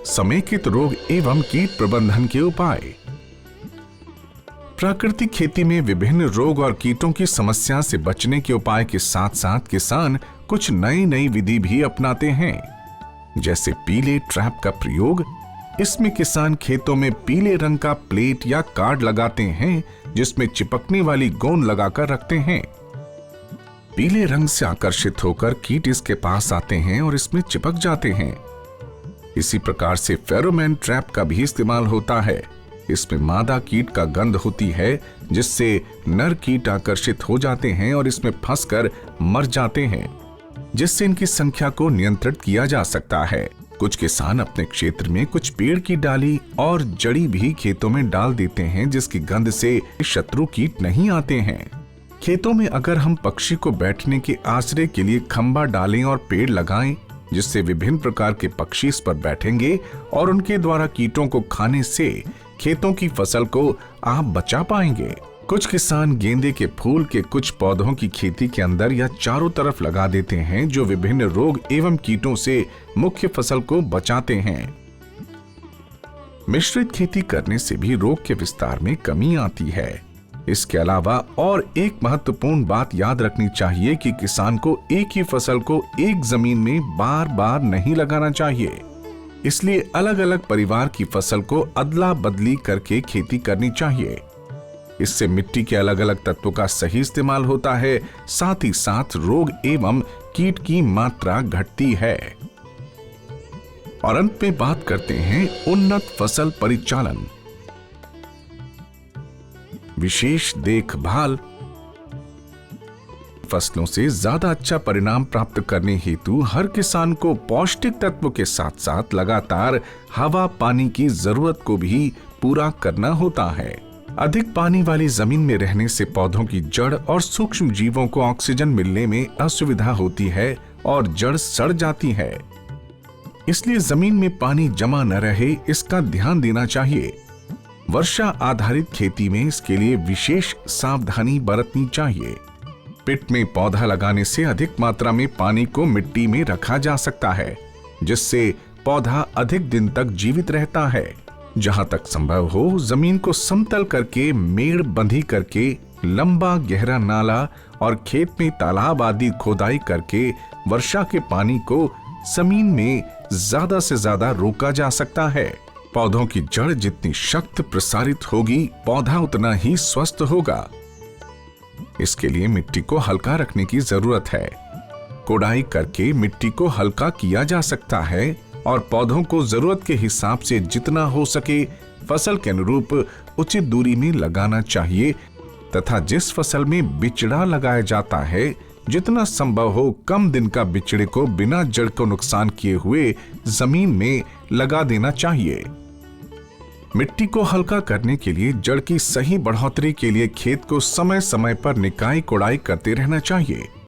समेकित रोग एवं कीट प्रबंधन के उपाय। प्राकृतिक खेती में विभिन्न रोग और कीटों की समस्या से बचने के उपाय के साथ साथ किसान कुछ नई विधि भी अपनाते हैं, जैसे पीले ट्रैप का प्रयोग। इसमें किसान खेतों में पीले रंग का प्लेट या कार्ड लगाते हैं, जिसमें चिपकने वाली गोंद लगाकर रखते हैं। पीले रंग से आकर्षित होकर कीट इसके पास आते हैं और इसमें चिपक जाते हैं। इसी प्रकार से फेरोमोन ट्रैप का भी इस्तेमाल होता है। इसमें मादा कीट का गंध होती है, जिससे नर कीट आकर्षित हो जाते हैं और इसमें फंसकर मर जाते हैं, जिससे इनकी संख्या को नियंत्रित किया जा सकता है। कुछ किसान अपने क्षेत्र में कुछ पेड़ की डाली और जड़ी भी खेतों में डाल देते हैं, जिसकी गंध से शत्रु कीट नहीं आते हैं। खेतों में अगर हम पक्षी को बैठने के आश्रय के लिए खंबा डालें और पेड़ लगाएं, जिससे विभिन्न प्रकार के पक्षी इस पर बैठेंगे और उनके द्वारा कीटों को खाने से खेतों की फसल को आप बचा पाएंगे। कुछ किसान गेंदे के फूल के कुछ पौधों की खेती के अंदर या चारों तरफ लगा देते हैं, जो विभिन्न रोग एवं कीटों से मुख्य फसल को बचाते हैं। मिश्रित खेती करने से भी रोग के विस्तार में कमी आती है। इसके अलावा और एक महत्वपूर्ण बात याद रखनी चाहिए कि किसान को एक ही फसल को एक जमीन में बार बार नहीं लगाना चाहिए। इसलिए अलग अलग परिवार की फसल को अदला बदली करके खेती करनी चाहिए। इससे मिट्टी के अलग अलग तत्वों का सही इस्तेमाल होता है, साथ ही साथ रोग एवं कीट की मात्रा घटती है। और अंत में बात करते हैं उन्नत फसल परिचालन। विशेष देखभाल। फसलों से ज्यादा अच्छा परिणाम प्राप्त करने हेतु हर किसान को पौष्टिक तत्वों के साथ साथ लगातार हवा पानी की जरूरत को भी पूरा करना होता है। अधिक पानी वाली जमीन में रहने से पौधों की जड़ और सूक्ष्म जीवों को ऑक्सीजन मिलने में असुविधा होती है और जड़ सड़ जाती है। इसलिए जमीन में पानी जमा न रहे, इसका ध्यान देना चाहिए। वर्षा आधारित खेती में इसके लिए विशेष सावधानी बरतनी चाहिए। पिट में पौधा लगाने से अधिक मात्रा में पानी को मिट्टी में रखा जा सकता है, जिससे पौधा अधिक दिन तक जीवित रहता है। जहां तक संभव हो, जमीन को समतल करके मेड़ बंधी करके लंबा गहरा नाला और खेत में तालाब आदि खोदाई करके वर्षा के पानी को जमीन में ज्यादा से ज्यादा रोका जा सकता है। पौधों की जड़ जितनी शक्त प्रसारित होगी, पौधा उतना ही स्वस्थ होगा। इसके लिए मिट्टी को हल्का रखने की जरूरत है। कोड़ाई करके मिट्टी को हल्का किया जा सकता है और पौधों को जरूरत के हिसाब से जितना हो सके फसल के अनुरूप उचित दूरी में लगाना चाहिए, तथा जिस फसल में बिचड़ा लगाया जाता है, जितना संभव हो कम दिन का बिचड़े को बिना जड़ को नुकसान किए हुए जमीन में लगा देना चाहिए। मिट्टी को हल्का करने के लिए जड़ की सही बढ़ोतरी के लिए खेत को समय समय पर निकाई कोड़ाई करते रहना चाहिए।